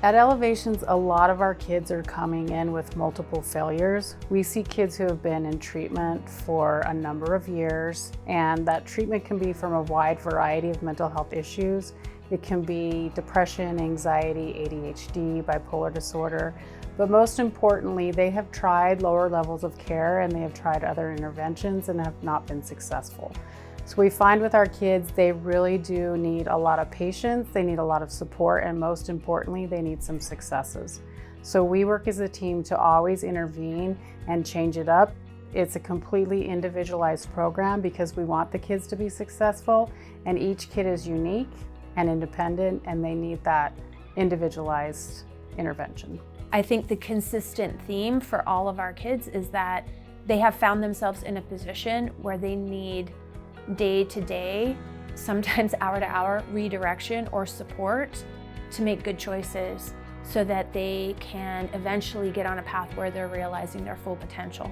At Elevations, a lot of our kids are coming in with multiple failures. We see kids who have been in treatment for a number of years, and that treatment can be from a wide variety of mental health issues. It can be depression, anxiety, ADHD, bipolar disorder, but most importantly, they have tried lower levels of care and they have tried other interventions and have not been successful. So we find with our kids, they really do need a lot of patience, they need a lot of support, and most importantly, they need some successes. So we work as a team to always intervene and change it up. It's a completely individualized program because we want the kids to be successful, and each kid is unique and independent, and they need that individualized intervention. I think the consistent theme for all of our kids is that they have found themselves in a position where they need day to day, sometimes hour to hour redirection or support to make good choices so that they can eventually get on a path where they're realizing their full potential.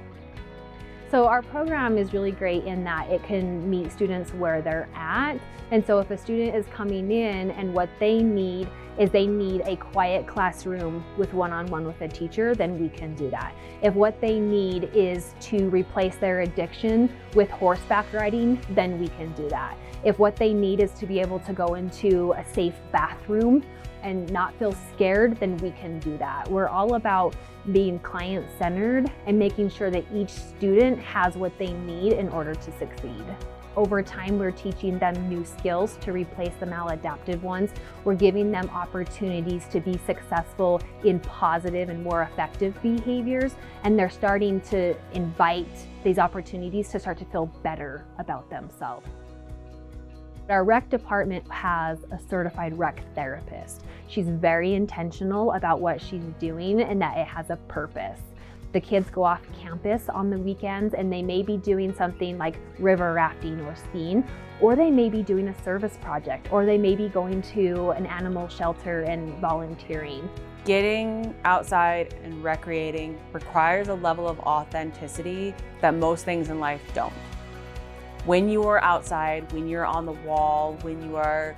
So our program is really great in that it can meet students where they're at. And so if a student is coming in and what they need is they need a quiet classroom with one-on-one with a teacher, then we can do that. If what they need is to replace their addiction with horseback riding, then we can do that. If what they need is to be able to go into a safe bathroom and not feel scared, then we can do that. We're all about being client-centered and making sure that each student has what they need in order to succeed. Over time, we're teaching them new skills to replace the maladaptive ones. We're giving them opportunities to be successful in positive and more effective behaviors, and they're starting to invite these opportunities to start to feel better about themselves. Our rec department has a certified rec therapist. She's very intentional about what she's doing and that it has a purpose. The kids go off campus on the weekends and they may be doing something like river rafting or skiing, or they may be doing a service project, or they may be going to an animal shelter and volunteering. Getting outside and recreating requires a level of authenticity that most things in life don't. When you are outside, when you're on the wall, when you are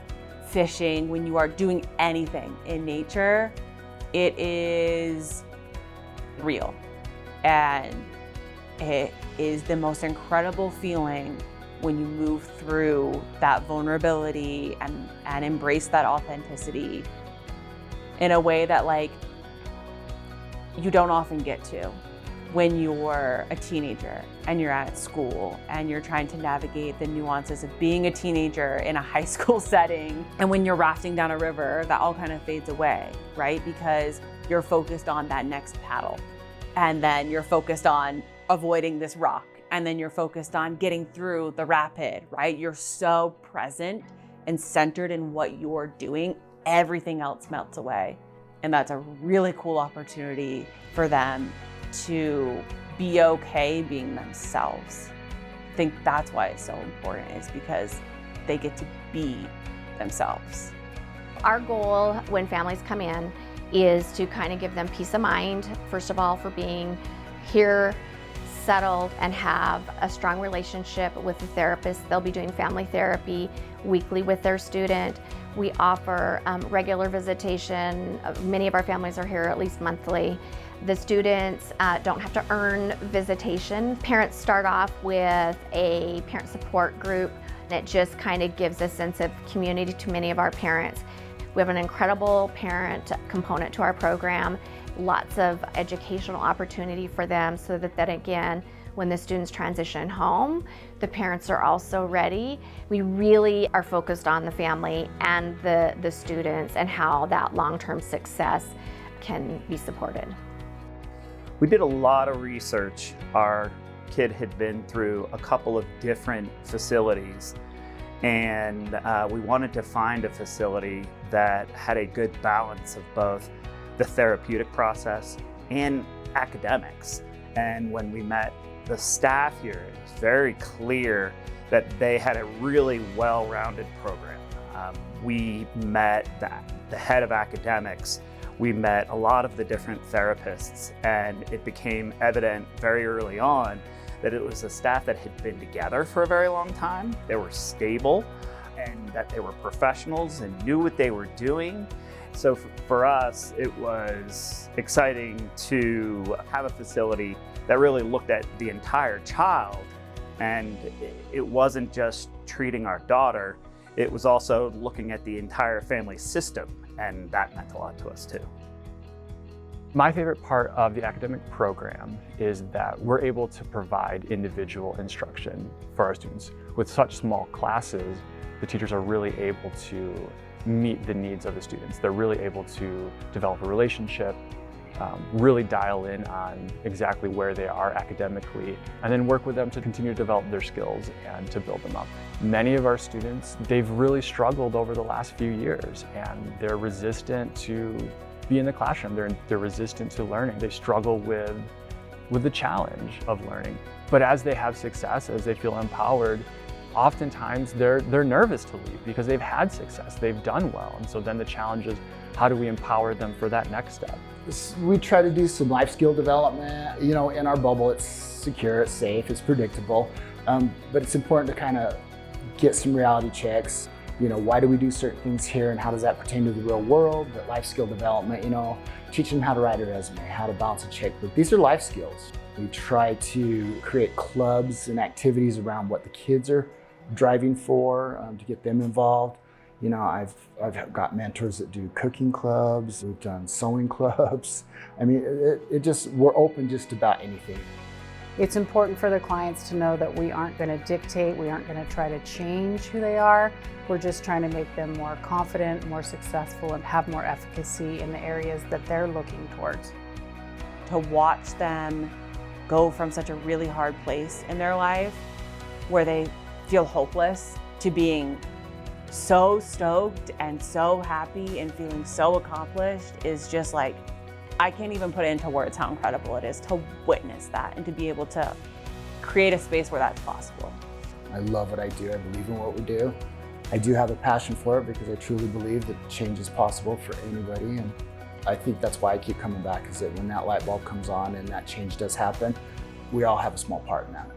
fishing, when you are doing anything in nature, it is real. And it is the most incredible feeling when you move through that vulnerability and embrace that authenticity in a way that you don't often get to when you're a teenager and you're at school and you're trying to navigate the nuances of being a teenager in a high school setting. And when you're rafting down a river, that all kind of fades away, right? Because you're focused on that next paddle. And then you're focused on avoiding this rock. And then you're focused on getting through the rapid, right? You're so present and centered in what you're doing, everything else melts away. And that's a really cool opportunity for them to be okay being themselves. I think that's why it's so important, is because they get to be themselves. Our goal when families come in is to kind of give them peace of mind, first of all, for being here, settled, and have a strong relationship with the therapist. They'll be doing family therapy weekly with their student. We offer regular visitation. Many of our families are here at least monthly. The students don't have to earn visitation. Parents start off with a parent support group, and it just kind of gives a sense of community to many of our parents. We have an incredible parent component to our program, lots of educational opportunity for them so that then again, when the students transition home, the parents are also ready. We really are focused on the family and the students and how that long-term success can be supported. We did a lot of research. Our kid had been through a couple of different facilities, and we wanted to find a facility that had a good balance of both the therapeutic process and academics. And when we met the staff here, it was very clear that they had a really well-rounded program. We met the head of academics. We met a lot of the different therapists, and it became evident very early on that it was a staff that had been together for a very long time. They were stable, and that they were professionals and knew what they were doing, So for us, it was exciting to have a facility that really looked at the entire child, and it wasn't just treating our daughter, it was also looking at the entire family system, and that meant a lot to us too. My favorite part of the academic program is that we're able to provide individual instruction for our students. With such small classes, the teachers are really able to meet the needs of the students. They're really able to develop a relationship, really dial in on exactly where they are academically, and then work with them to continue to develop their skills and to build them up. Many of our students, they've really struggled over the last few years, and they're resistant to be in the classroom. They're resistant to learning. They struggle with the challenge of learning. But as they have success, as they feel empowered, oftentimes they're nervous to leave because they've had success, they've done well. And so then the challenge is, how do we empower them for that next step? We try to do some life skill development. You know, in our bubble, it's secure, it's safe, it's predictable. But it's important to kind of get some reality checks. You know, why do we do certain things here and how does that pertain to the real world? But life skill development, you know, teaching them how to write a resume, how to balance a checkbook. These are life skills. We try to create clubs and activities around what the kids are driving for to get them involved. You know, I've got mentors that do cooking clubs, we've done sewing clubs. I mean, we're open just about anything. It's important for the clients to know that we aren't going to dictate, we aren't going to try to change who they are. We're just trying to make them more confident, more successful, and have more efficacy in the areas that they're looking towards. To watch them go from such a really hard place in their life where they feel hopeless to being so stoked and so happy and feeling so accomplished is just like, I can't even put it into words how incredible it is to witness that and to be able to create a space where that's possible. I love what I do. I believe in what we do. I do have a passion for it because I truly believe that change is possible for anybody. And I think that's why I keep coming back, is that when that light bulb comes on and that change does happen, we all have a small part in that.